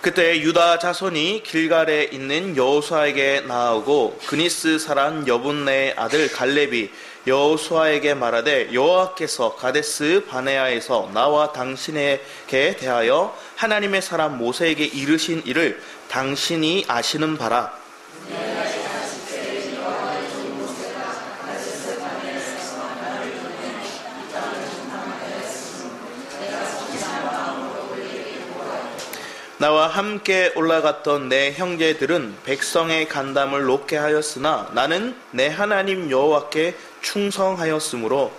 그때 유다 자손이 길갈에 있는 여호수아에게 나아오고 그니스 사람 여분네의 아들 갈렙이 여호수아에게 말하되 여호와께서 가데스 바네아에서 나와 당신에게 대하여 하나님의 사람 모세에게 이르신 일을 당신이 아시는 바라. 나와 함께 올라갔던 내 형제들은 백성의 간담을 높게 하였으나 나는 내 하나님 여호와께 충성하였으므로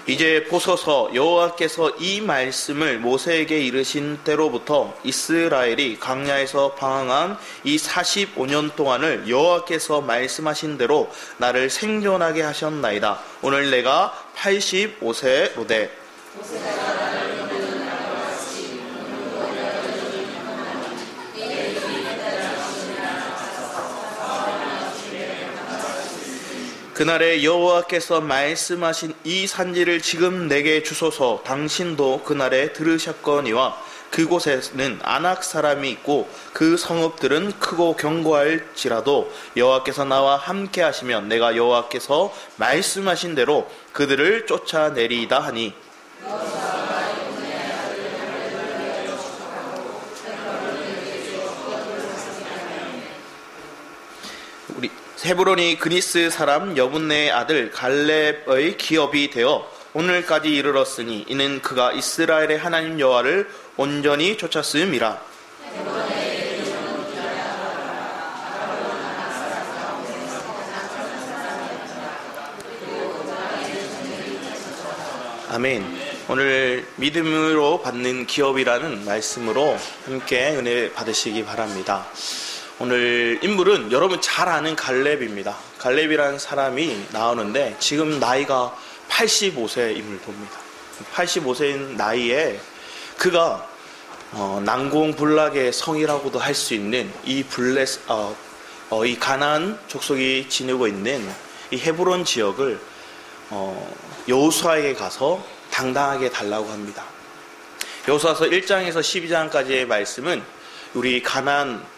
이제 보소서 여호와께서 이 말씀을 모세에게 이르신 때로부터 이스라엘이 광야에서 방황한 이 45년 동안을 여호와께서 말씀하신 대로 나를 생존하게 하셨나이다. 오늘 내가 85세로되 그날에 여호와께서 말씀하신 이 산지를 지금 내게 주소서. 당신도 그날에 들으셨거니와 그곳에는 아낙 사람이 있고 그 성읍들은 크고 견고할지라도 여호와께서 나와 함께 하시면 내가 여호와께서 말씀하신 대로 그들을 쫓아내리이다 하니 헤브론이 그니스 사람 여분네의 아들 갈렙의 기업이 되어 오늘까지 이르렀으니 이는 그가 이스라엘의 하나님 여호와를 온전히 쫓았음이라. 아멘. 오늘 믿음으로 받는 기업이라는 말씀으로 함께 은혜 받으시기 바랍니다. 오늘 인물은 여러분 잘 아는 갈렙입니다. 갈렙이라는 사람이 나오는데 지금 나이가 85세임을 봅니다. 85세인 나이에 그가 난공불락의 성이라고도 할 수 있는 이 가나안 족속이 지니고 있는 이 헤브론 지역을 여호수아에게 가서 당당하게 달라고 합니다. 여호수아서 1장에서 12장까지의 말씀은 우리 가나안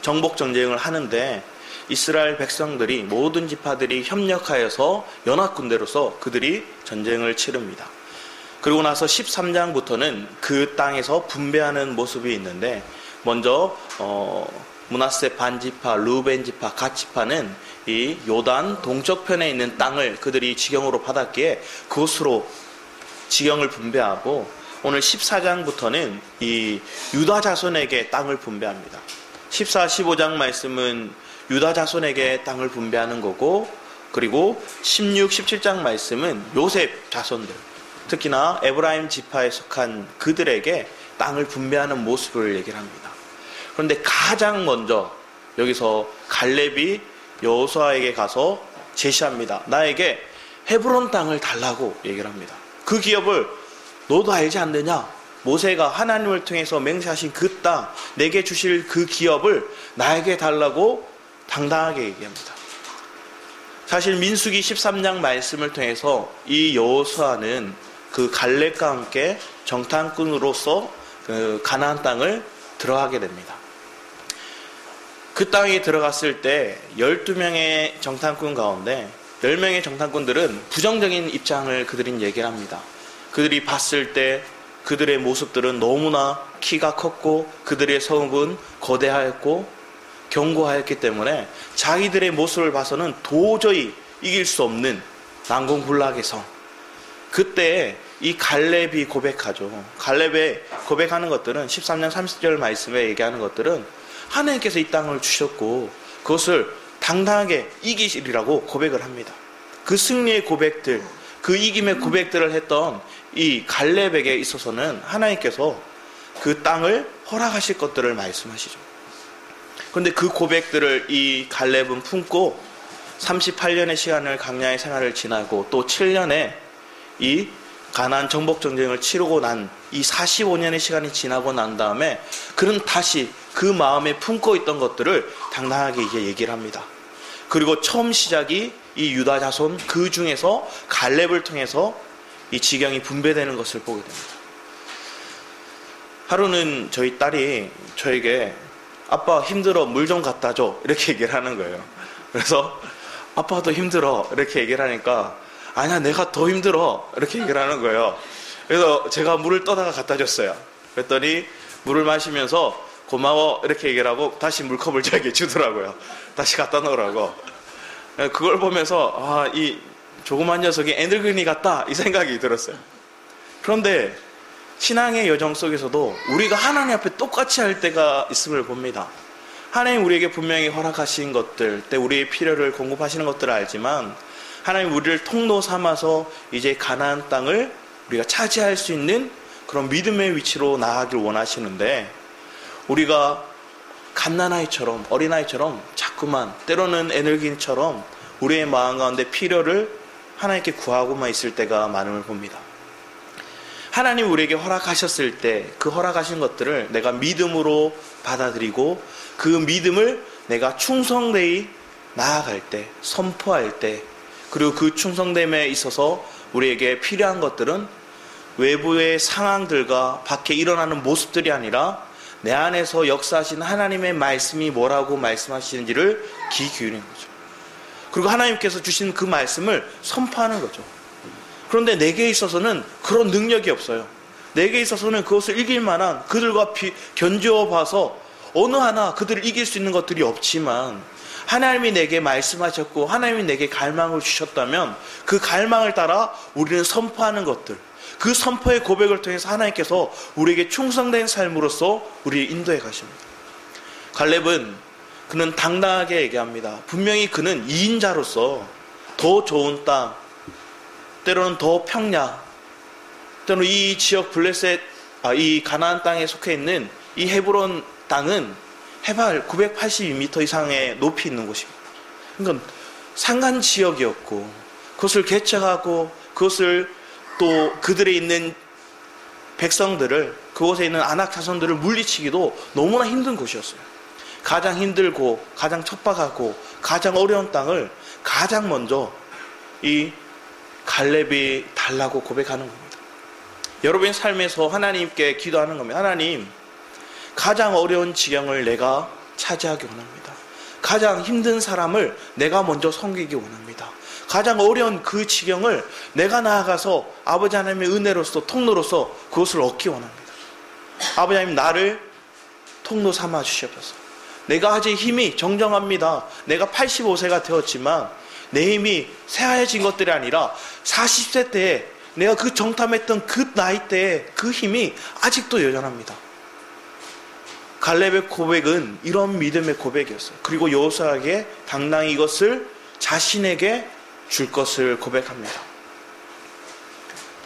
정복 전쟁을 하는데 이스라엘 백성들이 모든 지파들이 협력하여서 연합군대로서 그들이 전쟁을 치릅니다. 그리고 나서 13장부터는 그 땅에서 분배하는 모습이 있는데 먼저 므낫세 반지파, 르우벤 지파, 갓 지파는 이 요단 동쪽편에 있는 땅을 그들이 지경으로 받았기에 그곳으로 지경을 분배하고 오늘 14장부터는 이 유다 자손에게 땅을 분배합니다. 14, 15장 말씀은 유다 자손에게 땅을 분배하는 거고 그리고 16, 17장 말씀은 요셉 자손들 특히나 에브라임 지파에 속한 그들에게 땅을 분배하는 모습을 얘기를 합니다. 그런데 가장 먼저 여기서 갈렙이 여호수아에게 가서 제시합니다. 나에게 헤브론 땅을 달라고 얘기를 합니다. 그 기업을 너도 알지 않느냐? 모세가 하나님을 통해서 맹세하신 그 땅, 내게 주실 그 기업을 나에게 달라고 당당하게 얘기합니다. 사실 민수기 13장 말씀을 통해서 이 여호수아는 그 갈렙과 함께 정탐꾼으로서 그 가나안 땅을 들어가게 됩니다. 그 땅에 들어갔을 때 12명의 정탐꾼 가운데 10명의 정탐꾼들은 부정적인 입장을 그들은 얘기를 합니다. 그들이 봤을 때 그들의 모습들은 너무나 키가 컸고 그들의 성읍은 거대하였고 견고하였기 때문에 자기들의 모습을 봐서는 도저히 이길 수 없는 난공불락의 성. 그때 이 갈렙이 고백하죠. 갈렙의 고백하는 것들은 13장 30절 말씀에 얘기하는 것들은 하나님께서 이 땅을 주셨고 그것을 당당하게 이기시리라고 고백을 합니다. 그 승리의 고백들, 그 이김의 고백들을 했던 이 갈렙에게 있어서는 하나님께서 그 땅을 허락하실 것들을 말씀하시죠. 그런데 그 고백들을 이 갈렙은 품고 38년의 시간을 광야의 생활을 지나고 또 7년에 이 가나안 정복 전쟁을 치르고 난 이 45년의 시간이 지나고 난 다음에 그는 다시 그 마음에 품고 있던 것들을 당당하게 이제 얘기를 합니다. 그리고 처음 시작이 이 유다 자손 그 중에서 갈렙을 통해서 이 지경이 분배되는 것을 보게 됩니다. 하루는 저희 딸이 저에게 아빠 힘들어 물 좀 갖다 줘 이렇게 얘기를 하는 거예요. 그래서 아빠도 힘들어 이렇게 얘기를 하니까 아니야 내가 더 힘들어 이렇게 얘기를 하는 거예요. 그래서 제가 물을 떠다가 갖다 줬어요. 그랬더니 물을 마시면서 고마워 이렇게 얘기를 하고 다시 물컵을 저에게 주더라고요. 다시 갖다 놓으라고. 그걸 보면서 이 조그만 녀석이 애늙은이 같다 이 생각이 들었어요. 그런데 신앙의 여정 속에서도 우리가 하나님 앞에 똑같이 할 때가 있음을 봅니다. 하나님 우리에게 분명히 허락하신 것들, 때 우리의 필요를 공급하시는 것들을 알지만 하나님 우리를 통로 삼아서 이제 가나안 땅을 우리가 차지할 수 있는 그런 믿음의 위치로 나아가길 원하시는데 우리가 갓난아이처럼 어린아이처럼 자꾸만 때로는 애늙은이처럼 우리의 마음 가운데 필요를 하나님께 구하고만 있을 때가 많음을 봅니다. 하나님 우리에게 허락하셨을 때 그 허락하신 것들을 내가 믿음으로 받아들이고 그 믿음을 내가 충성되이 나아갈 때, 선포할 때, 그리고 그 충성됨에 있어서 우리에게 필요한 것들은 외부의 상황들과 밖에 일어나는 모습들이 아니라 내 안에서 역사하신 하나님의 말씀이 뭐라고 말씀하시는지를 귀 기울이는 거죠. 그리고 하나님께서 주신 그 말씀을 선포하는 거죠. 그런데 내게 있어서는 그런 능력이 없어요. 내게 있어서는 그것을 이길 만한 그들과 견주어 봐서 어느 하나 그들을 이길 수 있는 것들이 없지만 하나님이 내게 말씀하셨고 하나님이 내게 갈망을 주셨다면 그 갈망을 따라 우리는 선포하는 것들, 그 선포의 고백을 통해서 하나님께서 우리에게 충성된 삶으로서 우리를 인도해 가십니다. 갈렙은 그는 당당하게 얘기합니다. 분명히 그는 2인자로서 더 좋은 땅, 때로는 더 평야, 때로는 이 지역 이 가나안 땅에 속해 있는 이 헤브론 땅은 해발 982m 이상의 높이 있는 곳입니다. 그러니까 산간 지역이었고 그것을 개척하고 그것을 또 그들에 있는 백성들을 그곳에 있는 아낙 자손들을 물리치기도 너무나 힘든 곳이었어요. 가장 힘들고 가장 척박하고 가장 어려운 땅을 가장 먼저 이 갈렙이 달라고 고백하는 겁니다. 여러분의 삶에서 하나님께 기도하는 겁니다. 하나님, 가장 어려운 지경을 내가 차지하기 원합니다. 가장 힘든 사람을 내가 먼저 섬기기 원합니다. 가장 어려운 그 지경을 내가 나아가서 아버지 하나님의 은혜로서 통로로서 그것을 얻기 원합니다. 아버지 하나님, 나를 통로 삼아 주시옵소서. 내가 아직 힘이 정정합니다. 내가 85세가 되었지만 내 힘이 새하얘진 것들이 아니라 40세 때에 내가 그 정탐했던 그 나이 때에 그 힘이 아직도 여전합니다. 갈렙의 고백은 이런 믿음의 고백이었어요. 그리고 여호수아에게 당당히 이것을 자신에게 줄 것을 고백합니다.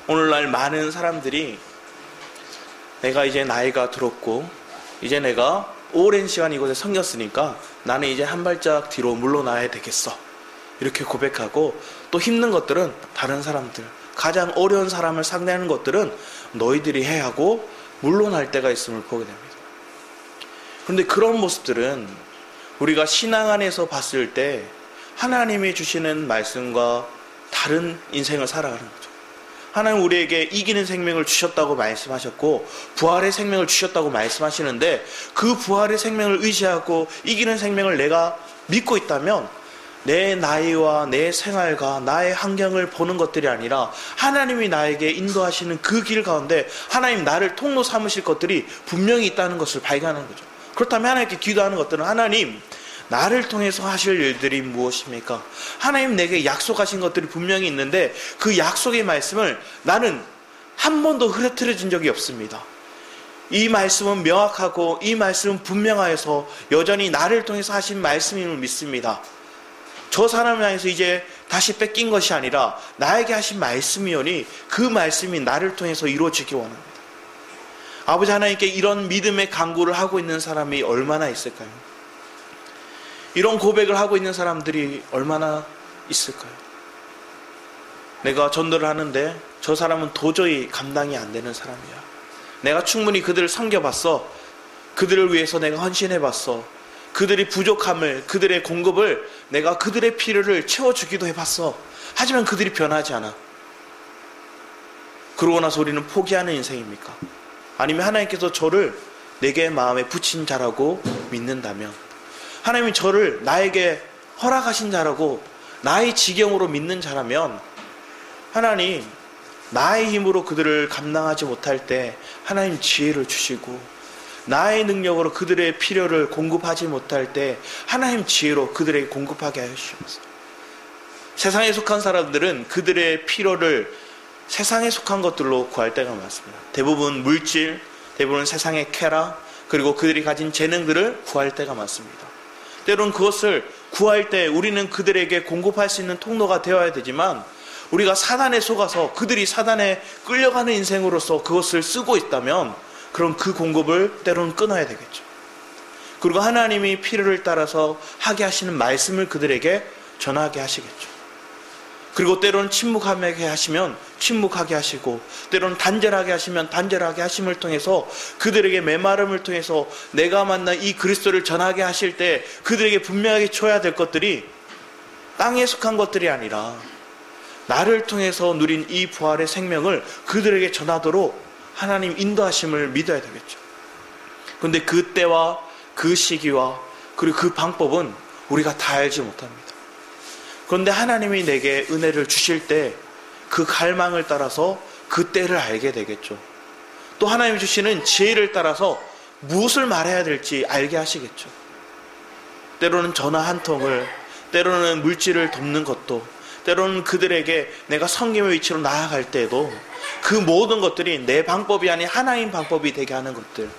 오늘날 많은 사람들이 내가 이제 나이가 들었고 이제 내가 오랜 시간 이곳에 섬겼으니까 나는 이제 한 발짝 뒤로 물러나야 되겠어, 이렇게 고백하고 또 힘든 것들은 다른 사람들, 가장 어려운 사람을 상대하는 것들은 너희들이 해야 하고 물러날 때가 있음을 보게 됩니다. 그런데 그런 모습들은 우리가 신앙 안에서 봤을 때 하나님이 주시는 말씀과 다른 인생을 살아가는 거죠. 하나님 우리에게 이기는 생명을 주셨다고 말씀하셨고 부활의 생명을 주셨다고 말씀하시는데 그 부활의 생명을 의지하고 이기는 생명을 내가 믿고 있다면 내 나이와 내 생활과 나의 환경을 보는 것들이 아니라 하나님이 나에게 인도하시는 그 길 가운데 하나님 나를 통로 삼으실 것들이 분명히 있다는 것을 발견하는 거죠. 그렇다면 하나님께 기도하는 것들은 하나님, 나를 통해서 하실 일들이 무엇입니까? 하나님 내게 약속하신 것들이 분명히 있는데 그 약속의 말씀을 나는 한 번도 흐트러진 적이 없습니다. 이 말씀은 명확하고 이 말씀은 분명하여서 여전히 나를 통해서 하신 말씀임을 믿습니다. 저 사람을 향해서 이제 다시 뺏긴 것이 아니라 나에게 하신 말씀이오니 그 말씀이 나를 통해서 이루어지기 원합니다. 아버지 하나님께 이런 믿음의 간구를 하고 있는 사람이 얼마나 있을까요? 이런 고백을 하고 있는 사람들이 얼마나 있을까요? 내가 전도를 하는데 저 사람은 도저히 감당이 안 되는 사람이야. 내가 충분히 그들을 섬겨봤어. 그들을 위해서 내가 헌신해봤어. 그들이 부족함을, 그들의 공급을 내가 그들의 필요를 채워주기도 해봤어. 하지만 그들이 변하지 않아. 그러고 나서 우리는 포기하는 인생입니까? 아니면 하나님께서 저를 내게 마음에 붙인 자라고 믿는다면, 하나님이 저를 나에게 허락하신 자라고 나의 지경으로 믿는 자라면, 하나님 나의 힘으로 그들을 감당하지 못할 때 하나님 지혜를 주시고, 나의 능력으로 그들의 필요를 공급하지 못할 때 하나님 지혜로 그들에게 공급하게 하여 주시옵소서. 세상에 속한 사람들은 그들의 필요를 세상에 속한 것들로 구할 때가 많습니다. 대부분 물질, 대부분 세상의 쾌락, 그리고 그들이 가진 재능들을 구할 때가 많습니다. 때로는 그것을 구할 때 우리는 그들에게 공급할 수 있는 통로가 되어야 되지만, 우리가 사단에 속아서 그들이 사단에 끌려가는 인생으로서 그것을 쓰고 있다면, 그럼 그 공급을 때로는 끊어야 되겠죠. 그리고 하나님이 필요를 따라서 하게 하시는 말씀을 그들에게 전하게 하시겠죠. 그리고 때로는 침묵하게 하시면 침묵하게 하시고, 때로는 단절하게 하시면 단절하게 하심을 통해서 그들에게 메마름을 통해서 내가 만난 이 그리스도를 전하게 하실 때 그들에게 분명하게 줘야 될 것들이 땅에 속한 것들이 아니라 나를 통해서 누린 이 부활의 생명을 그들에게 전하도록 하나님 인도하심을 믿어야 되겠죠. 그런데 그 때와 그 시기와 그리고 그 방법은 우리가 다 알지 못합니다. 그런데 하나님이 내게 은혜를 주실 때 그 갈망을 따라서 그 때를 알게 되겠죠. 또 하나님이 주시는 지혜를 따라서 무엇을 말해야 될지 알게 하시겠죠. 때로는 전화 한 통을, 때로는 물질을 돕는 것도, 때로는 그들에게 내가 섬김의 위치로 나아갈 때에도 그 모든 것들이 내 방법이 아닌 하나님 방법이 되게 하는 것들.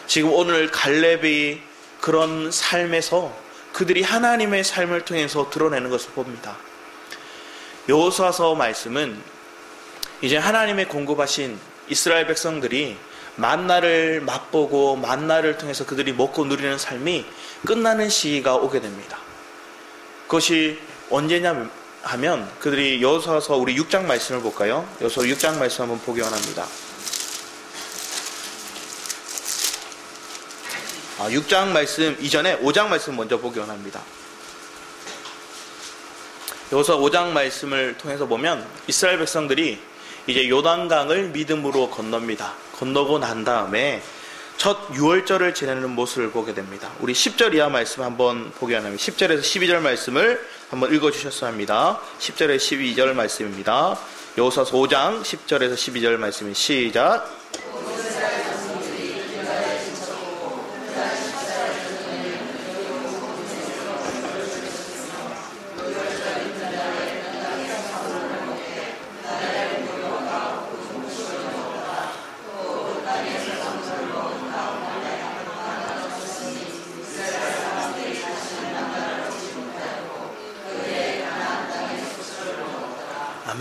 지금 오늘 갈렙이 그런 삶에서 그들이 하나님의 삶을 통해서 드러내는 것을 봅니다. 여호수아서 말씀은 이제 하나님의 공급하신 이스라엘 백성들이 만나를 맛보고 만나를 통해서 그들이 먹고 누리는 삶이 끝나는 시기가 오게 됩니다. 그것이 언제냐 하면, 그들이 여호수아서 우리 6장 말씀을 볼까요? 여호수아 6장 말씀 한번 보기 원합니다. 6장 말씀 이전에 5장 말씀 먼저 보기 원합니다. 여호수아 5장 말씀을 통해서 보면 이스라엘 백성들이 이제 요단강을 믿음으로 건넙니다. 건너고 난 다음에 첫 유월절을 지내는 모습을 보게 됩니다. 우리 10절 이하 말씀 한번 보기 원합니다. 10절에서 12절 말씀을 한번 읽어주셨어야 합니다. 10절에서 12절 말씀입니다. 여호수아서 5장 10절에서 12절 말씀이 시작.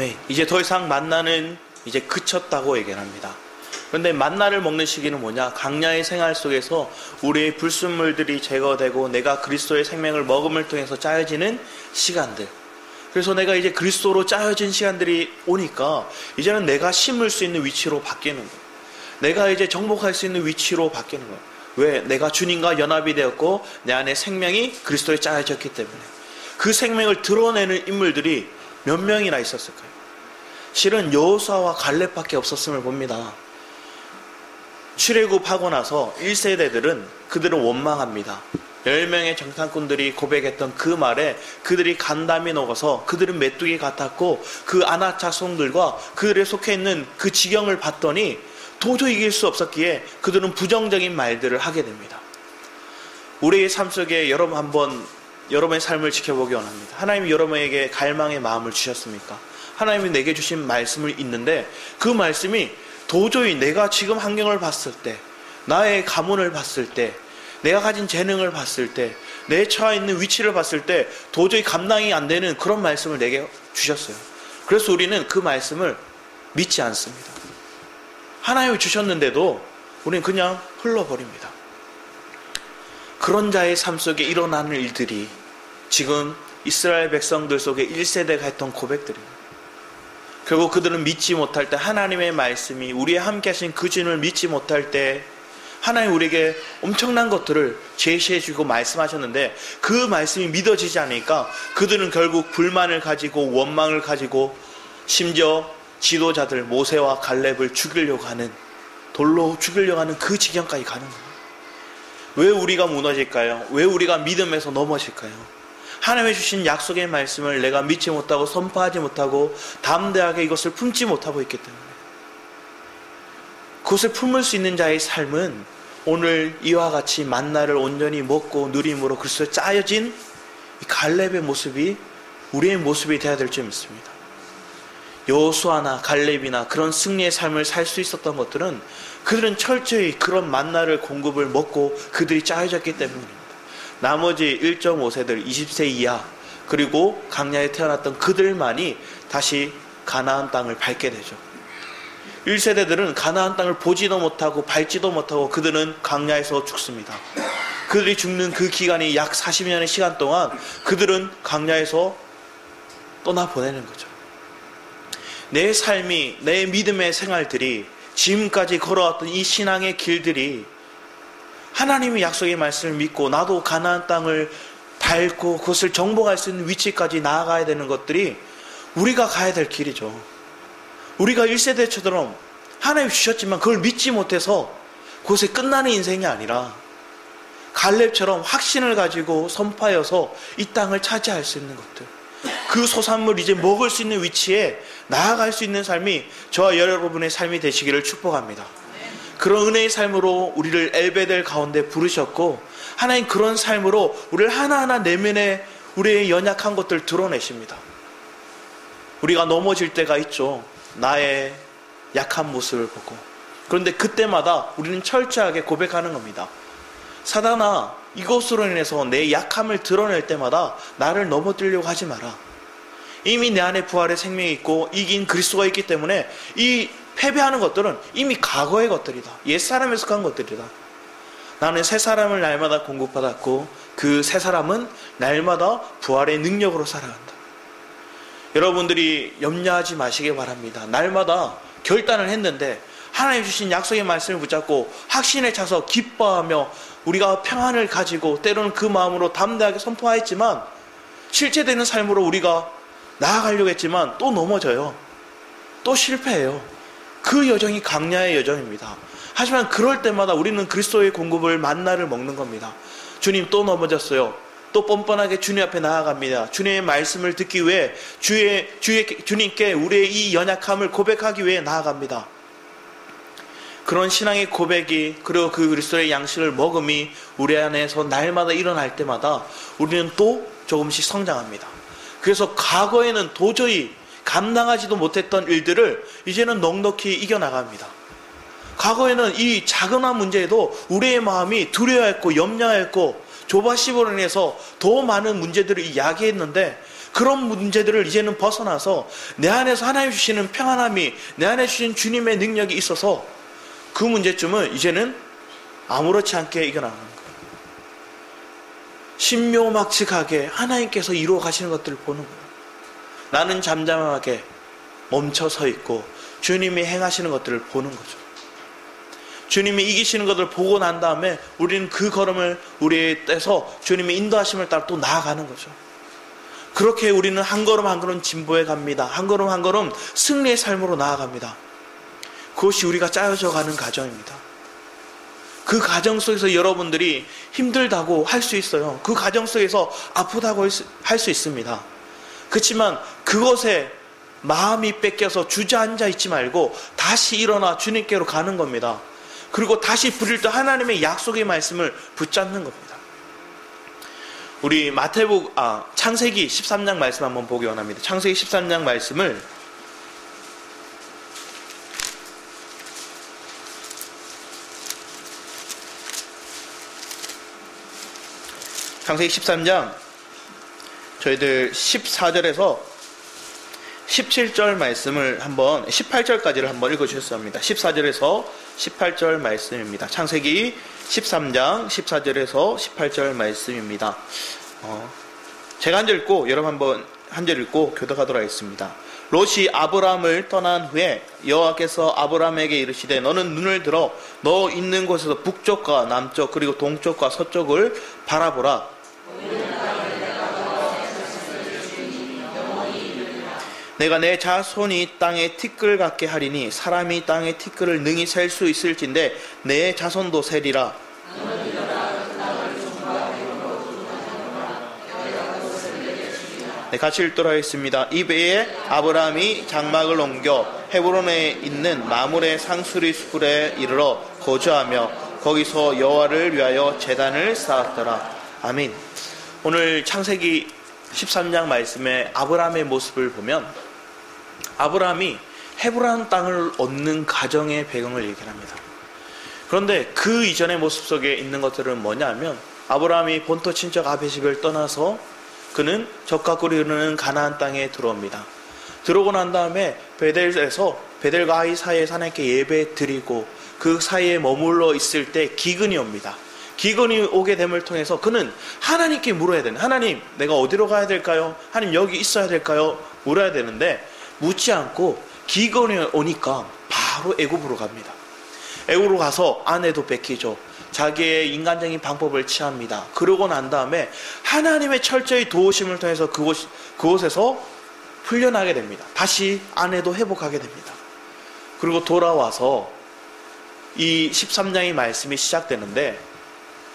아멘. 이제 더 이상 만나는 이제 그쳤다고 얘기합니다. 그런데 만나를 먹는 시기는 뭐냐? 강야의 생활 속에서 우리의 불순물들이 제거되고 내가 그리스도의 생명을 먹음을 통해서 짜여지는 시간들. 그래서 내가 이제 그리스도로 짜여진 시간들이 오니까 이제는 내가 심을 수 있는 위치로 바뀌는 거예요. 내가 이제 정복할 수 있는 위치로 바뀌는 거예요. 왜? 내가 주님과 연합이 되었고 내 안에 생명이 그리스도에 짜여졌기 때문에. 그 생명을 드러내는 인물들이 몇 명이나 있었을까요? 실은 여호수아와 갈렙밖에 없었음을 봅니다. 출애굽하고 나서 1세대들은 그들은 원망합니다. 10명의 정탐꾼들이 고백했던 그 말에 그들이 간담이 녹아서 그들은 메뚜기 같았고, 그 아낙 자손들과 그들에 속해 있는 그 지경을 봤더니 도저히 이길 수 없었기에 그들은 부정적인 말들을 하게 됩니다. 우리의 삶 속에 여러분 한번 여러분의 삶을 지켜보기 원합니다. 하나님이 여러분에게 갈망의 마음을 주셨습니까? 하나님이 내게 주신 말씀을 있는데 그 말씀이 도저히 내가 지금 환경을 봤을 때, 나의 가문을 봤을 때, 내가 가진 재능을 봤을 때, 내 처해 있는 위치를 봤을 때 도저히 감당이 안 되는 그런 말씀을 내게 주셨어요. 그래서 우리는 그 말씀을 믿지 않습니다. 하나님이 주셨는데도 우리는 그냥 흘러버립니다. 그런 자의 삶 속에 일어나는 일들이 지금 이스라엘 백성들 속에 1세대가 했던 고백들입니다. 결국 그들은 믿지 못할 때, 하나님의 말씀이 우리의 함께 하신 그 주님을 믿지 못할 때 하나님 우리에게 엄청난 것들을 제시해 주고 말씀하셨는데 그 말씀이 믿어지지 않으니까 그들은 결국 불만을 가지고 원망을 가지고 심지어 지도자들 모세와 갈렙을 죽이려고 하는, 돌로 죽이려고 하는 그 지경까지 가는 거예요. 왜 우리가 무너질까요? 왜 우리가 믿음에서 넘어질까요? 하나님의 주신 약속의 말씀을 내가 믿지 못하고 선포하지 못하고 담대하게 이것을 품지 못하고 있기 때문에. 그것을 품을 수 있는 자의 삶은 오늘 이와 같이 만나를 온전히 먹고 누림으로 그리스도에 짜여진 이 갈렙의 모습이 우리의 모습이 되어야 될 줄 믿습니다. 여호수아나 갈렙이나 그런 승리의 삶을 살 수 있었던 것들은 그들은 철저히 그런 만나를 공급을 먹고 그들이 짜여졌기 때문입니다. 나머지 1.5세들 20세 이하 그리고 강야에 태어났던 그들만이 다시 가나안 땅을 밟게 되죠. 1세대들은 가나안 땅을 보지도 못하고 밟지도 못하고 그들은 강야에서 죽습니다. 그들이 죽는 그 기간이 약 40년의 시간 동안 그들은 강야에서 떠나보내는 거죠. 내 삶이, 내 믿음의 생활들이, 지금까지 걸어왔던 이 신앙의 길들이 하나님의 약속의 말씀을 믿고 나도 가나안 땅을 밟고 그것을 정복할 수 있는 위치까지 나아가야 되는 것들이 우리가 가야 될 길이죠. 우리가 1세대처럼 하나님 주셨지만 그걸 믿지 못해서 그것에 끝나는 인생이 아니라 갈렙처럼 확신을 가지고 선포하여서 이 땅을 차지할 수 있는 것들, 그 소산물 이제 먹을 수 있는 위치에 나아갈 수 있는 삶이 저와 여러분의 삶이 되시기를 축복합니다. 그런 은혜의 삶으로 우리를 엘베델 가운데 부르셨고 하나님 그런 삶으로 우리를 하나하나 내면에 우리의 연약한 것들을 드러내십니다. 우리가 넘어질 때가 있죠. 나의 약한 모습을 보고. 그런데 그때마다 우리는 철저하게 고백하는 겁니다. 사단아, 이것으로 인해서 내 약함을 드러낼 때마다 나를 넘어뜨리려고 하지 마라. 이미 내 안에 부활의 생명이 있고 이긴 그리스도가 있기 때문에 이 패배하는 것들은 이미 과거의 것들이다. 옛사람에 속한 것들이다. 나는 새 사람을 날마다 공급받았고 그 새 사람은 날마다 부활의 능력으로 살아간다. 여러분들이 염려하지 마시기 바랍니다. 날마다 결단을 했는데 하나님 주신 약속의 말씀을 붙잡고 확신에 차서 기뻐하며 우리가 평안을 가지고 때로는 그 마음으로 담대하게 선포하였지만 실제되는 삶으로 우리가 나아가려고 했지만 또 넘어져요. 또 실패해요. 그 여정이 강야의 여정입니다. 하지만 그럴 때마다 우리는 그리스도의 공급을 만나를 먹는 겁니다. 주님 또 넘어졌어요. 또 뻔뻔하게 주님 앞에 나아갑니다. 주님의 말씀을 듣기 위해 주님께 우리의 이 연약함을 고백하기 위해 나아갑니다. 그런 신앙의 고백이 그리고 그 그리스도의 양식을 먹음이 우리 안에서 날마다 일어날 때마다 우리는 또 조금씩 성장합니다. 그래서 과거에는 도저히 감당하지도 못했던 일들을 이제는 넉넉히 이겨나갑니다. 과거에는 이 작은 문제에도 우리의 마음이 두려워했고 염려했고 조바심으로 인해서 더 많은 문제들을 야기했는데 그런 문제들을 이제는 벗어나서 내 안에서 하나님 주시는 평안함이 내 안에 주신 주님의 능력이 있어서 그 문제점을 이제는 아무렇지 않게 이겨나가는 거예요. 신묘막측하게 하나님께서 이루어 가시는 것들을 보는 거예요. 나는 잠잠하게 멈춰 서 있고 주님이 행하시는 것들을 보는 거죠. 주님이 이기시는 것을 보고 난 다음에 우리는 그 걸음을 우리의 떼서 주님의 인도하심을 따라 또 나아가는 거죠. 그렇게 우리는 한 걸음 한 걸음 진보해 갑니다. 한 걸음 한 걸음 승리의 삶으로 나아갑니다. 그것이 우리가 짜여져 가는 과정입니다. 그 과정 속에서 여러분들이 힘들다고 할 수 있어요. 그 과정 속에서 아프다고 할 수 있습니다. 그렇지만 그것에 마음이 뺏겨서 주저앉아 있지 말고 다시 일어나 주님께로 가는 겁니다. 그리고 다시 부릴 때 하나님의 약속의 말씀을 붙잡는 겁니다. 우리 창세기 13장 말씀 한번 보기 원합니다. 창세기 13장 말씀을 창세기 13장 저희들 14절에서 17절 말씀을 한번 18절까지를 한번 읽어주셨습니다. 14절에서 18절 말씀입니다. 창세기 13장 14절에서 18절 말씀입니다. 제가 한 절 읽고 여러분 한번 한 절 읽고 교독하도록 하겠습니다. 롯이 아브람을 떠난 후에 여호와께서 아브람에게 이르시되 너는 눈을 들어 너 있는 곳에서 북쪽과 남쪽 그리고 동쪽과 서쪽을 바라보라. 내가 내 자손이 땅에 티끌 같게 하리니 사람이 땅에 티끌을 능히 셀 수 있을진데 내 자손도 세리라. 네, 같이 읽도록 하겠습니다. 이베에 아브라함이 장막을 옮겨 헤브론에 있는 마므레 상수리 숲에 이르러 거주하며 거기서 여호와를 위하여 제단을 쌓았더라. 아멘. 오늘 창세기 13장 말씀에 아브라함의 모습을 보면 아브라함이 헤브론 땅을 얻는 가정의 배경을 얘기합니다. 그런데 그 이전의 모습 속에 있는 것들은 뭐냐면 아브라함이 본토 친척 아베식을 떠나서 그는 적과 꿀이 흐르는 가나안 땅에 들어옵니다. 들어오고 난 다음에 베델에서 베델과 아이 사이에 하나님께 예배 드리고 그 사이에 머물러 있을 때 기근이 옵니다. 기근이 오게 됨을 통해서 그는 하나님께 물어야 되는, 하나님 내가 어디로 가야 될까요? 하나님 여기 있어야 될까요? 물어야 되는데 묻지 않고 기근이 오니까 바로 애굽으로 갑니다. 애굽으로 가서 아내도 뺏기죠. 자기의 인간적인 방법을 취합니다. 그러고 난 다음에 하나님의 철저히 도우심을 통해서 그곳에서 풀려나게 됩니다. 다시 아내도 회복하게 됩니다. 그리고 돌아와서 이 13장의 말씀이 시작되는데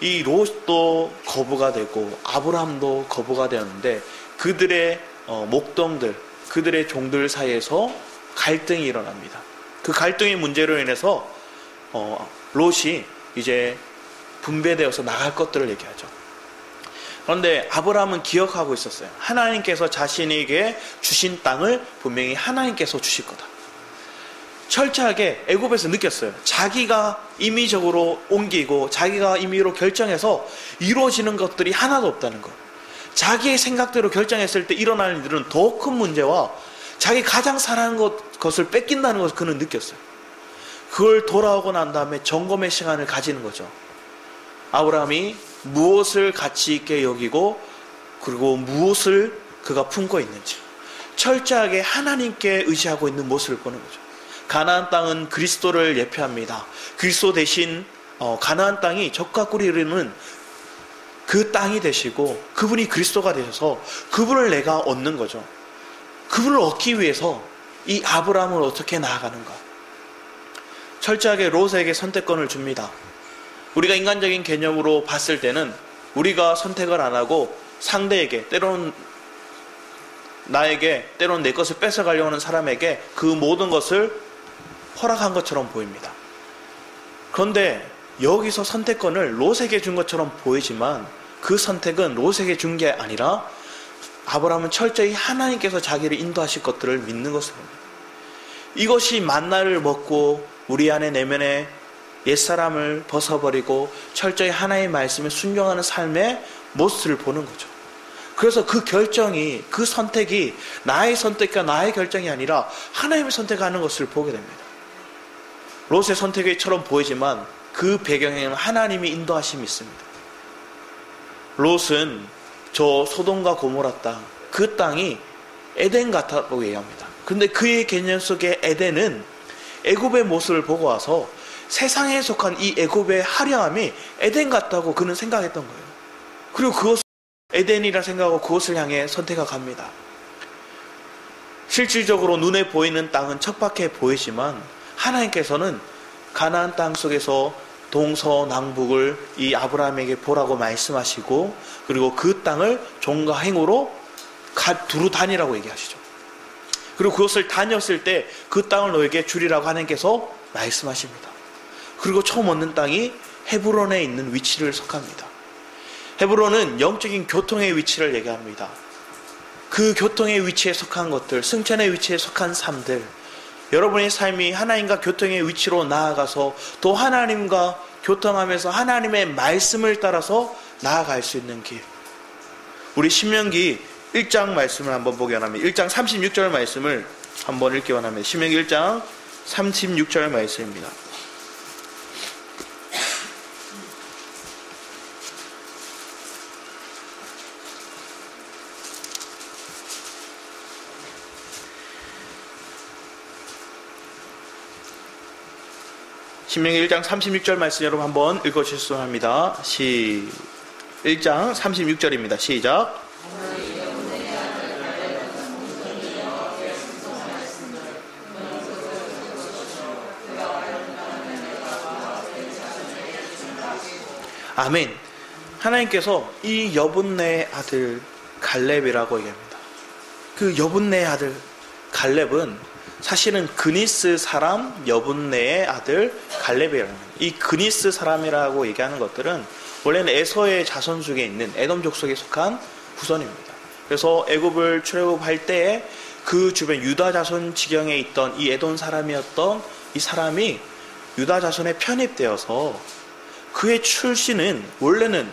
이 롯도 거부가 되고 아브라함도 거부가 되었는데 그들의 목동들, 그들의 종들 사이에서 갈등이 일어납니다. 그 갈등의 문제로 인해서 롯이 이제 분배되어서 나갈 것들을 얘기하죠. 그런데 아브라함은 기억하고 있었어요. 하나님께서 자신에게 주신 땅을 분명히 하나님께서 주실 거다. 철저하게 애굽에서 느꼈어요. 자기가 임의적으로 옮기고 자기가 임의로 결정해서 이루어지는 것들이 하나도 없다는 것. 자기의 생각대로 결정했을 때 일어나는 일들은 더 큰 문제와 자기 가장 사랑하는 것을 뺏긴다는 것을 그는 느꼈어요. 그걸 돌아오고 난 다음에 점검의 시간을 가지는 거죠. 아브라함이 무엇을 가치 있게 여기고 그리고 무엇을 그가 품고 있는지 철저하게 하나님께 의지하고 있는 모습을 보는 거죠. 가나안 땅은 그리스도를 예표합니다. 그리스도 대신 가나안 땅이 적과 꿀이 흐르는 그 땅이 되시고 그분이 그리스도가 되셔서 그분을 내가 얻는 거죠. 그분을 얻기 위해서 이 아브라함을 어떻게 나아가는가. 철저하게 롯에게 선택권을 줍니다. 우리가 인간적인 개념으로 봤을 때는 우리가 선택을 안 하고 상대에게 때로는 나에게 때로는 내 것을 뺏어가려고 하는 사람에게 그 모든 것을 허락한 것처럼 보입니다. 그런데 여기서 선택권을 롯에게 준 것처럼 보이지만 그 선택은 롯에게 준 게 아니라 아브라함은 철저히 하나님께서 자기를 인도하실 것들을 믿는 것을 봅니다. 이것이 만나를 먹고 우리 안에 내면에 옛사람을 벗어버리고 철저히 하나님의 말씀에 순종하는 삶의 모습을 보는 거죠. 그래서 그 결정이, 그 선택이 나의 선택과 나의 결정이 아니라 하나님의 선택하는 것을 보게 됩니다. 롯의 선택처럼 보이지만 그 배경에는 하나님이 인도하심이 있습니다. 롯은 저 소돔과 고모라 땅, 그 땅이 에덴 같다고 얘기합니다. 그런데 그의 개념 속의 에덴은 애굽의 모습을 보고 와서 세상에 속한 이 애굽의 화려함이 에덴 같다고 그는 생각했던 거예요. 그리고 그것을 에덴이라 생각하고 그것을 향해 선택해 갑니다. 실질적으로 눈에 보이는 땅은 척박해 보이지만 하나님께서는 가나안 땅 속에서 동서남북을 이 아브라함에게 보라고 말씀하시고 그리고 그 땅을 종과 행으로 두루 다니라고 얘기하시죠. 그리고 그것을 다녔을 때 그 땅을 너에게 주리라고 하나님께서 말씀하십니다. 그리고 처음 얻는 땅이 헤브론에 있는 위치를 속합니다. 헤브론은 영적인 교통의 위치를 얘기합니다. 그 교통의 위치에 속한 것들, 승천의 위치에 속한 삶들, 여러분의 삶이 하나님과 교통의 위치로 나아가서 또 하나님과 교통하면서 하나님의 말씀을 따라서 나아갈 수 있는 길. 우리 신명기 1장 말씀을 한번 보기 원합니다. 1장 36절 말씀을 한번 읽기 원합니다. 신명기 1장 36절 말씀입니다. 신명기 1장 36절 말씀 여러분 한번 읽어주셨으면 합니다. 1장 36절입니다. 시작. 아멘. 하나님께서 이 여분네의 아들 갈렙이라고 얘기합니다. 그 여분네의 아들 갈렙은 사실은 그니스 사람 여분네의 아들 갈렙이라는 겁니다. 이 그니스 사람이라고 얘기하는 것들은 원래는 에서의 자손 중에 있는 에돔 족속에 속한 후손입니다. 그래서 애굽을 출애굽할 때에 그 주변 유다 자손 지경에 있던 이 에돔 사람이었던 이 사람이 유다 자손에 편입되어서 그의 출신은 원래는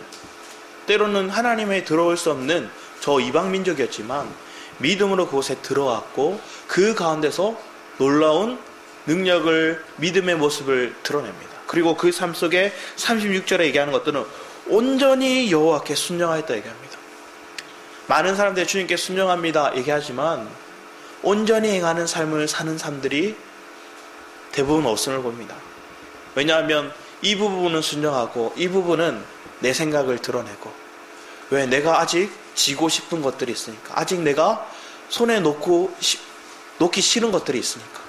때로는 하나님에 들어올 수 없는 저 이방 민족이었지만 믿음으로 그곳에 들어왔고 그 가운데서 놀라운 능력을 믿음의 모습을 드러냅니다. 그리고 그 삶 속에 36절에 얘기하는 것들은 온전히 여호와께 순종하였다 얘기합니다. 많은 사람들이 주님께 순종합니다 얘기하지만 온전히 행하는 삶을 사는 사람들이 대부분 없음을 봅니다. 왜냐하면 이 부분은 순종하고 이 부분은 내 생각을 드러내고, 왜? 내가 아직 지고 싶은 것들이 있으니까, 아직 내가 손에 놓기 싫은 것들이 있으니까,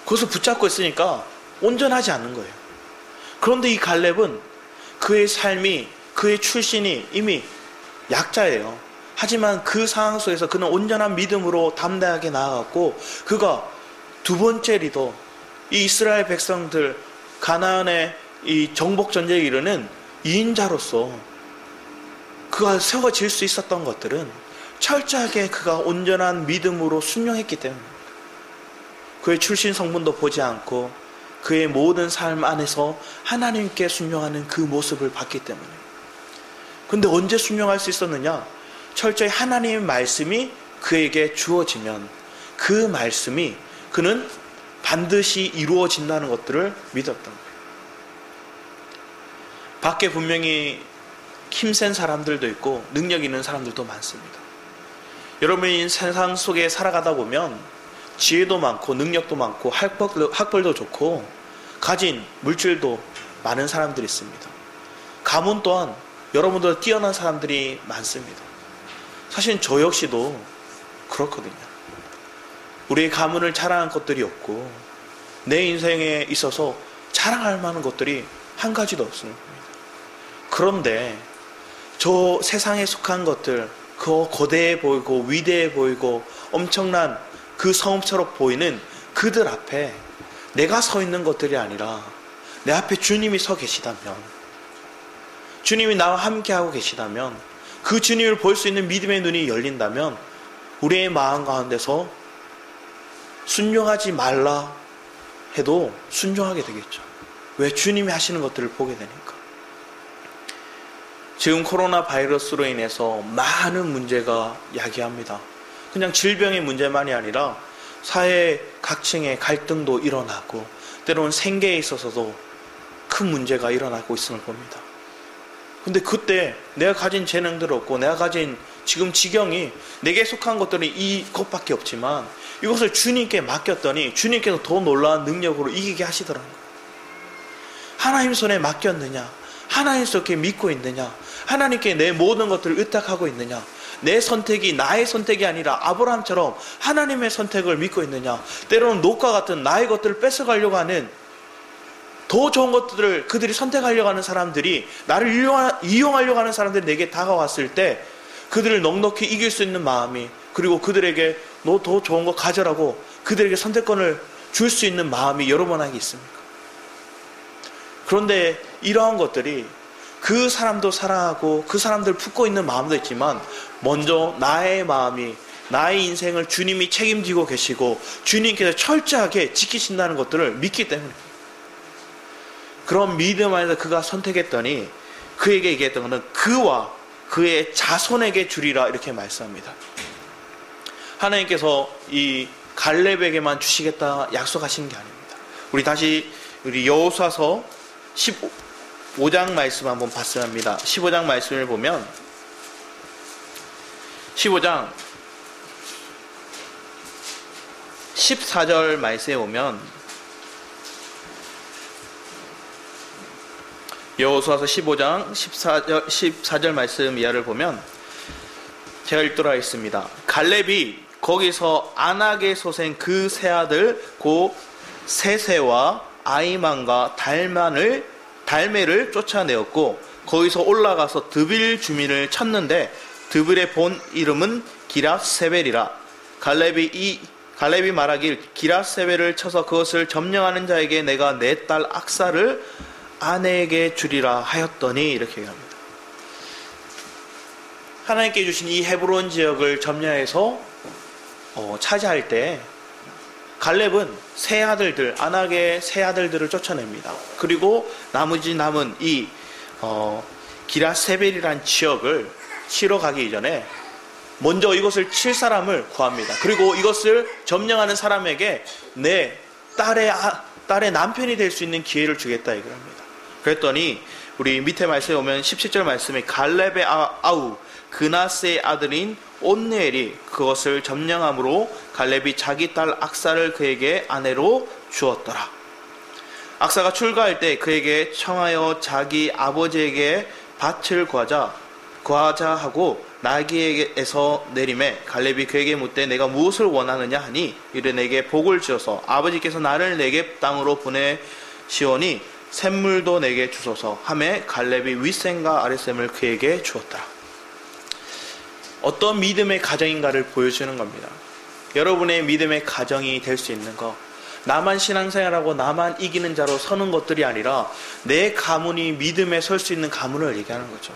그것을 붙잡고 있으니까 온전하지 않는 거예요. 그런데 이 갈렙은 그의 삶이, 그의 출신이 이미 약자예요. 하지만 그 상황 속에서 그는 온전한 믿음으로 담대하게 나아갔고, 그가 두 번째 리더, 이 이스라엘 백성들 가나안의 이 정복 전쟁에 이르는 2인자로서 그가 세워질 수 있었던 것들은 철저하게 그가 온전한 믿음으로 순종했기 때문입니다. 그의 출신 성분도 보지 않고 그의 모든 삶 안에서 하나님께 순종하는 그 모습을 봤기 때문에. 근데 언제 순종할 수 있었느냐? 철저히 하나님의 말씀이 그에게 주어지면 그 말씀이 그는 반드시 이루어진다는 것들을 믿었던 거예요. 밖에 분명히 힘센 사람들도 있고 능력 있는 사람들도 많습니다. 여러분이 세상 속에 살아가다 보면 지혜도 많고 능력도 많고 학벌도 좋고 가진 물질도 많은 사람들이 있습니다. 가문 또한 여러분들 뛰어난 사람들이 많습니다. 사실 저 역시도 그렇거든요. 우리의 가문을 자랑할 것들이 없고 내 인생에 있어서 자랑할 만한 것들이 한 가지도 없습니다. 그런데 저 세상에 속한 것들, 그 거대해 보이고 위대해 보이고 엄청난 그 성읍처럼 보이는 그들 앞에 내가 서 있는 것들이 아니라 내 앞에 주님이 서 계시다면, 주님이 나와 함께하고 계시다면, 그 주님을 볼 수 있는 믿음의 눈이 열린다면 우리의 마음 가운데서 순종하지 말라 해도 순종하게 되겠죠. 왜? 주님이 하시는 것들을 보게 되니까. 지금 코로나 바이러스로 인해서 많은 문제가 야기합니다. 그냥 질병의 문제만이 아니라 사회 각층의 갈등도 일어나고 때로는 생계에 있어서도 큰 문제가 일어나고 있음을 봅니다. 근데 그때 내가 가진 재능들 없고 내가 가진 지금 지경이 내게 속한 것들은 이것밖에 없지만 이것을 주님께 맡겼더니 주님께서 더 놀라운 능력으로 이기게 하시더라고요. 하나님 손에 맡겼느냐? 하나님 손에 믿고 있느냐? 하나님께 내 모든 것들을 의탁하고 있느냐? 내 선택이 나의 선택이 아니라 아브라함처럼 하나님의 선택을 믿고 있느냐? 때로는 녹과 같은 나의 것들을 뺏어가려고 하는 더 좋은 것들을 그들이 선택하려고 하는 사람들이, 나를 이용하려고 하는 사람들이 내게 다가왔을 때 그들을 넉넉히 이길 수 있는 마음이, 그리고 그들에게 너 더 좋은 거 가져라고 그들에게 선택권을 줄 수 있는 마음이 여러분에게 있습니까? 그런데 이러한 것들이 그 사람도 사랑하고 그 사람들 품고 있는 마음도 있지만 먼저 나의 마음이, 나의 인생을 주님이 책임지고 계시고 주님께서 철저하게 지키신다는 것들을 믿기 때문에, 그런 믿음 안에서 그가 선택했더니 그에게 얘기했던 것은 그와 그의 자손에게 주리라 이렇게 말씀합니다. 하나님께서 이 갈렙에게만 주시겠다 약속하신 게 아닙니다. 우리 여호수아서 15장 말씀 한번 봤어야 합니다. 15장 말씀을 보면 15장 14절 말씀에 보면 여호수아서 15장 14절 말씀 이하를 보면 제가 읽도록 하겠습니다. 갈렙이 거기서 아낙의 소생 그 세 아들 고 세세와 아이만과 달메를 쫓아내었고 거기서 올라가서 드빌 주민을 쳤는데 드빌의 본 이름은 기랏세벨이라. 갈렙이 말하길 기랏세벨을 쳐서 그것을 점령하는 자에게 내가 내 딸 악사를 아내에게 주리라 하였더니, 이렇게 얘기합니다. 하나님께 주신 이 헤브론 지역을 점령해서 차지할 때 갈렙은 세 아들들, 아낙의 세 아들들을 쫓아냅니다. 그리고 나머지 남은 이 기랏세벨이란 지역을 치러 가기 전에 먼저 이것을 칠 사람을 구합니다. 그리고 이것을 점령하는 사람에게 내 딸의 남편이 될 수 있는 기회를 주겠다 얘기를 합니다. 그랬더니 우리 밑에 말씀에 오면 17절 말씀에 갈렙의 아우 그나스의 아들인 온네엘이 그것을 점령함으로 갈렙이 자기 딸 악사를 그에게 아내로 주었더라. 악사가 출가할 때 그에게 청하여 자기 아버지에게 밭을 구하자 하고 나귀에게서 내림에 갈렙이 그에게 묻되 내가 무엇을 원하느냐 하니 이르 내게 복을 주어서 아버지께서 나를 내게 땅으로 보내시오니 샘물도 내게 주소서 하매 갈렙이 윗샘과 아랫샘을 그에게 주었더라. 어떤 믿음의 가정인가를 보여주는 겁니다. 여러분의 믿음의 가정이 될 수 있는 것, 나만 신앙생활하고 나만 이기는 자로 서는 것들이 아니라 내 가문이 믿음에 설 수 있는 가문을 얘기하는 거죠.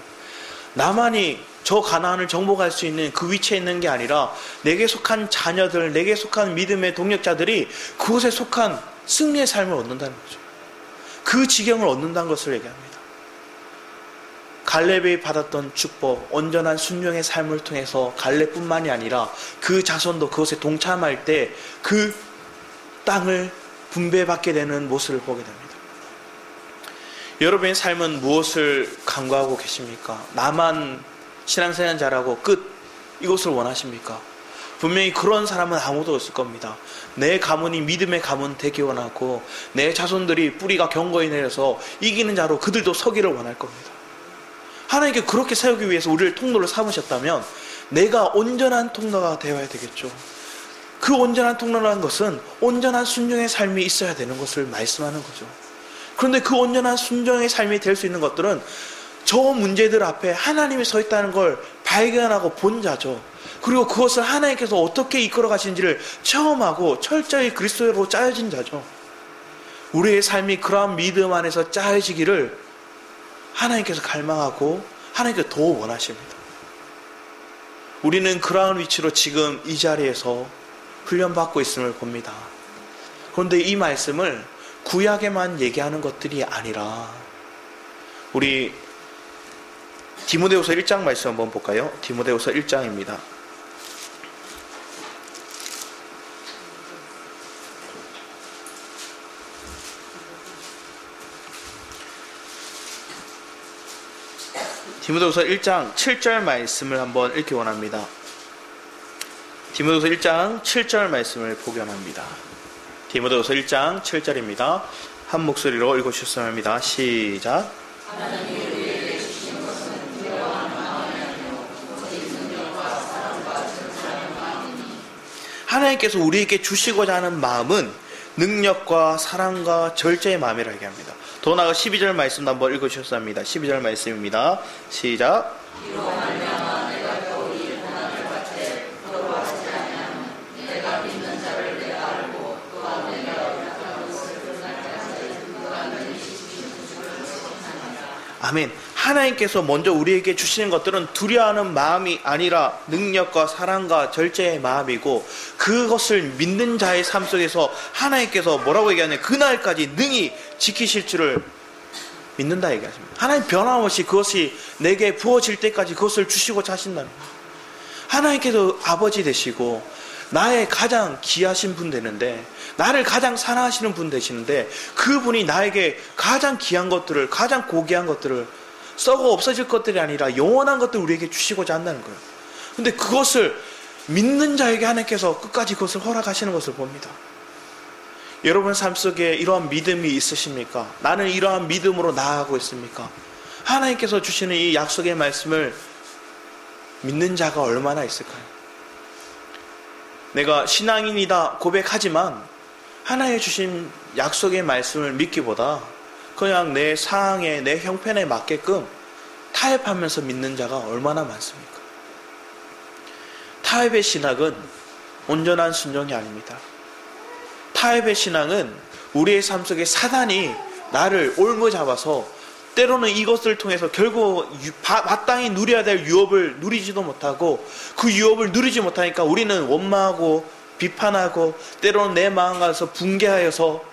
나만이 저 가나안을 정복할 수 있는 그 위치에 있는 게 아니라 내게 속한 자녀들, 내게 속한 믿음의 동력자들이 그곳에 속한 승리의 삶을 얻는다는 거죠. 그 지경을 얻는다는 것을 얘기합니다. 갈렙이 받았던 축복, 온전한 순종의 삶을 통해서 갈렙뿐만이 아니라 그 자손도 그것에 동참할 때 그 땅을 분배받게 되는 모습을 보게 됩니다. 여러분의 삶은 무엇을 간구하고 계십니까? 나만 신앙생활 잘하고 끝, 이것을 원하십니까? 분명히 그런 사람은 아무도 없을 겁니다. 내 가문이 믿음의 가문 되기 원하고 내 자손들이 뿌리가 견고히 내려서 이기는 자로 그들도 서기를 원할 겁니다. 하나님께 그렇게 세우기 위해서 우리를 통로를 삼으셨다면 내가 온전한 통로가 되어야 되겠죠. 그 온전한 통로라는 것은 온전한 순종의 삶이 있어야 되는 것을 말씀하는 거죠. 그런데 그 온전한 순종의 삶이 될 수 있는 것들은 저 문제들 앞에 하나님이 서 있다는 걸 발견하고 본 자죠. 그리고 그것을 하나님께서 어떻게 이끌어 가시는지를 체험하고 철저히 그리스도로 짜여진 자죠. 우리의 삶이 그러한 믿음 안에서 짜여지기를 하나님께서 갈망하고 하나님께서 더 원하십니다. 우리는 그러한 위치로 지금 이 자리에서 훈련받고 있음을 봅니다. 그런데 이 말씀을 구약에만 얘기하는 것들이 아니라 우리 디모데후서 1장 말씀 한번 볼까요? 디모데후서 1장입니다. 디모데후서 1장 7절 말씀을 한번 읽기 원합니다. 디모데후서 1장 7절 말씀을 보기 원합니다. 디모데후서 1장 7절입니다. 한 목소리로 읽어주셨으면 합니다. 시작. 하나님께서 우리에게 주시고자 하는 마음은 능력과 사랑과 절제의 마음이라 얘기합니다. 더 나아가 12절 말씀도 한번 읽어주셨어야 합니다. 12절 말씀입니다. 시작. 아멘. 하나님께서 먼저 우리에게 주시는 것들은 두려워하는 마음이 아니라 능력과 사랑과 절제의 마음이고 그것을 믿는 자의 삶 속에서 하나님께서 뭐라고 얘기하냐면 그날까지 능히 지키실 줄을 믿는다 얘기하십니다. 하나님 변함없이 그것이 내게 부어질 때까지 그것을 주시고자 하신답니다. 하나님께서 아버지 되시고 나의 가장 귀하신 분 되는데 나를 가장 사랑하시는 분 되시는데 그분이 나에게 가장 귀한 것들을 가장 고귀한 것들을 썩어 없어질 것들이 아니라 영원한 것들을 우리에게 주시고자 한다는 거예요. 근데 그것을 믿는 자에게 하나님께서 끝까지 그것을 허락하시는 것을 봅니다. 여러분 삶 속에 이러한 믿음이 있으십니까? 나는 이러한 믿음으로 나아가고 있습니까? 하나님께서 주시는 이 약속의 말씀을 믿는 자가 얼마나 있을까요? 내가 신앙인이다 고백하지만 하나님 주신 약속의 말씀을 믿기보다 그냥 내 상황에 내 형편에 맞게끔 타협하면서 믿는 자가 얼마나 많습니까? 타협의 신앙은 온전한 순종이 아닙니다. 타협의 신앙은 우리의 삶 속에 사단이 나를 옮겨잡아서 때로는 이것을 통해서 결국 마땅히 누려야 될 유업을 누리지도 못하고 그 유업을 누리지 못하니까 우리는 원망하고 비판하고 때로는 내 마음 가서 붕괴하여서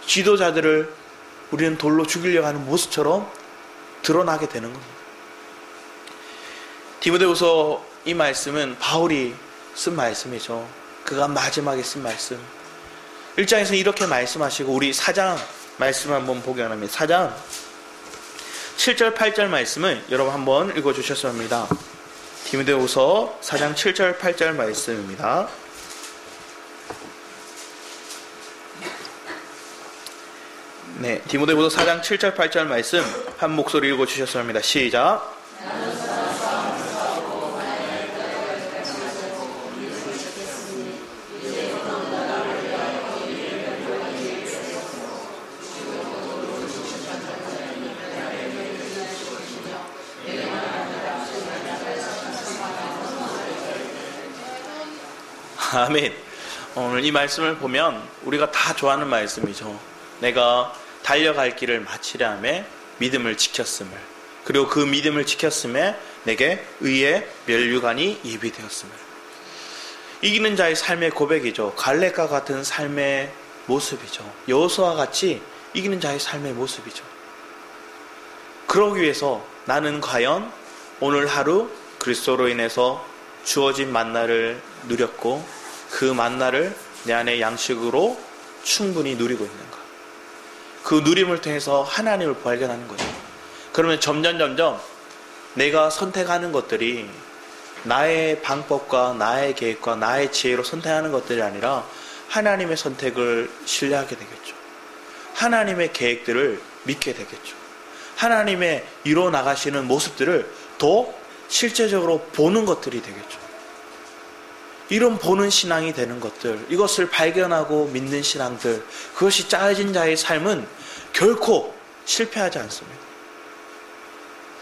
지도자들을 우리는 돌로 죽이려고 하는 모습처럼 드러나게 되는 겁니다. 디모데후서 이 말씀은 바울이 쓴 말씀이죠. 그가 마지막에 쓴 말씀. 1장에서 이렇게 말씀하시고 우리 4장 말씀 한번 보게 합니다. 4장 7절 8절 말씀을 여러분 한번 읽어주셨으면 합니다. 디모데후서 4장 7절 8절 말씀입니다. 네, 디모데후서 4장 7절 8절 말씀 한 목소리 읽어주셨으면 합니다. 시작. 아멘. 오늘 이 말씀을 보면 우리가 다 좋아하는 말씀이죠. 내가 달려갈 길을 마치려 하며 믿음을 지켰음을, 그리고 그 믿음을 지켰음에 내게 의의 면류관이 예비되었음을. 이기는 자의 삶의 고백이죠. 갈렙과 같은 삶의 모습이죠. 여호수아와 같이 이기는 자의 삶의 모습이죠. 그러기 위해서 나는 과연 오늘 하루 그리스도로 인해서 주어진 만나를 누렸고 그 만나를 내 안에 양식으로 충분히 누리고 있는가? 그 누림을 통해서 하나님을 발견하는 거죠. 그러면 점점 내가 선택하는 것들이 나의 방법과 나의 계획과 나의 지혜로 선택하는 것들이 아니라 하나님의 선택을 신뢰하게 되겠죠. 하나님의 계획들을 믿게 되겠죠. 하나님의 이루어 나가시는 모습들을 더 실제적으로 보는 것들이 되겠죠. 이런 보는 신앙이 되는 것들, 이것을 발견하고 믿는 신앙들, 그것이 짜여진 자의 삶은 결코 실패하지 않습니다.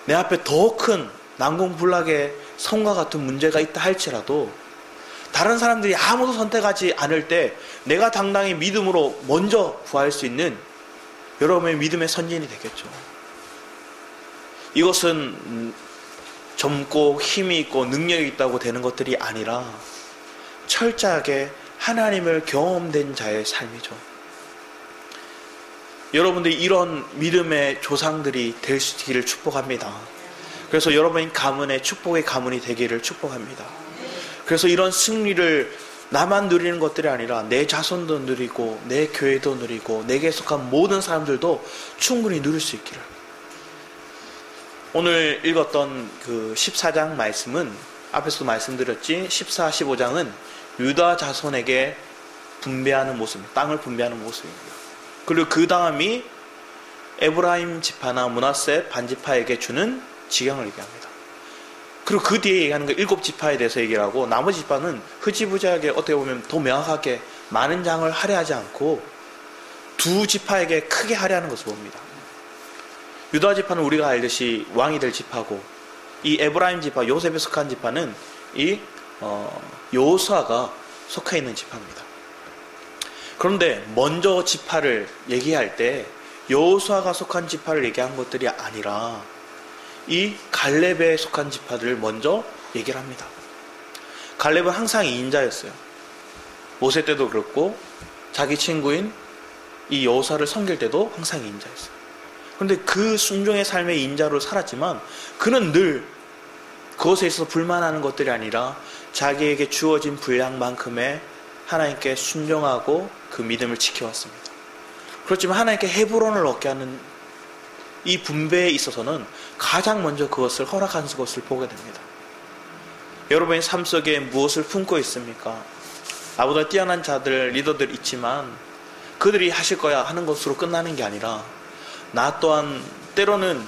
내 앞에 더 큰 난공불락의 성과 같은 문제가 있다 할지라도 다른 사람들이 아무도 선택하지 않을 때 내가 당당히 믿음으로 먼저 구할 수 있는 여러분의 믿음의 선진이 되겠죠. 이것은 젊고 힘이 있고 능력이 있다고 되는 것들이 아니라 철저하게 하나님을 경험된 자의 삶이죠. 여러분들이 이런 믿음의 조상들이 될 수 있기를 축복합니다. 그래서 여러분의 가문의 축복의 가문이 되기를 축복합니다. 그래서 이런 승리를 나만 누리는 것들이 아니라 내 자손도 누리고 내 교회도 누리고 내게 속한 모든 사람들도 충분히 누릴 수 있기를. 오늘 읽었던 그 14장 말씀은 앞에서도 말씀드렸지 14, 15장은 유다 자손에게 분배하는 모습, 땅을 분배하는 모습입니다. 그리고 그 다음이 에브라임 지파나 므낫세 반지파에게 주는 지경을 얘기합니다. 그리고 그 뒤에 얘기하는 거 7지파에 대해서 얘기를 하고 나머지 지파는 흐지부지하게 어떻게 보면 더 명확하게 많은 장을 할애하지 않고 2지파에게 크게 할애하는 것을 봅니다. 유다 지파는 우리가 알듯이 왕이 될 지파고 이 에브라임 지파, 요셉에 속한 지파는 이 여호수아가 속해 있는 지파입니다. 그런데 먼저 지파를 얘기할 때 여호수아가 속한 지파를 얘기한 것들이 아니라 이 갈렙에 속한 지파들을 먼저 얘기를 합니다. 갈렙은 항상 이인자였어요. 모세 때도 그렇고 자기 친구인 이 여호수아를 섬길 때도 항상 이인자였어요. 그런데 그 순종의 삶의 인자로 살았지만 그는 늘 그것에 있어서 불만하는 것들이 아니라 자기에게 주어진 분량만큼의 하나님께 순종하고 그 믿음을 지켜왔습니다. 그렇지만 하나님께 헤브론을 얻게 하는 이 분배에 있어서는 가장 먼저 그것을 허락한 것을 보게 됩니다. 여러분의 삶 속에 무엇을 품고 있습니까? 나보다 뛰어난 자들, 리더들 있지만 그들이 하실 거야 하는 것으로 끝나는 게 아니라 나 또한 때로는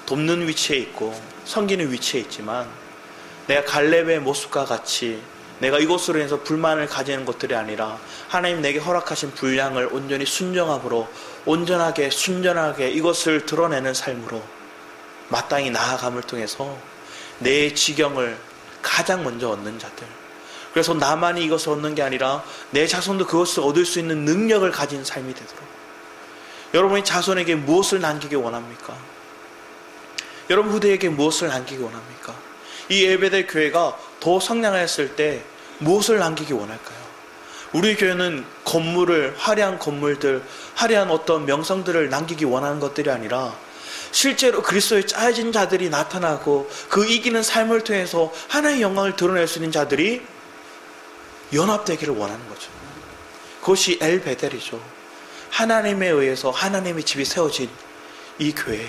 돕는 위치에 있고 섬기는 위치에 있지만 내가 갈렙의 모습과 같이 내가 이것으로 인해서 불만을 가지는 것들이 아니라 하나님 내게 허락하신 분량을 온전히 순정함으로 온전하게 순전하게 이것을 드러내는 삶으로 마땅히 나아감을 통해서 내 지경을 가장 먼저 얻는 자들, 그래서 나만이 이것을 얻는 게 아니라 내 자손도 그것을 얻을 수 있는 능력을 가진 삶이 되도록. 여러분이 자손에게 무엇을 남기기 원합니까? 여러분 후대에게 무엇을 남기기 원합니까? 이 에베델 교회가 더 성장했을 때 무엇을 남기기 원할까요? 우리 교회는 건물을, 화려한 건물들, 화려한 어떤 명성들을 남기기 원하는 것들이 아니라 실제로 그리스도의 짜여진 자들이 나타나고 그 이기는 삶을 통해서 하나님의 영광을 드러낼 수 있는 자들이 연합되기를 원하는 거죠. 그것이 엘베델이죠. 하나님에 의해서 하나님의 집이 세워진 이 교회,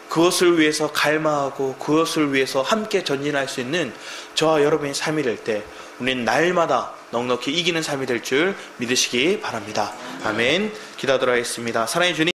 그것을 위해서 갈망하고 그것을 위해서 함께 전진할 수 있는 저와 여러분의 삶이 될 때 우리는 날마다 넉넉히 이기는 삶이 될 줄 믿으시기 바랍니다. 아멘. 기도하도록 하겠습니다. 사랑해 주님.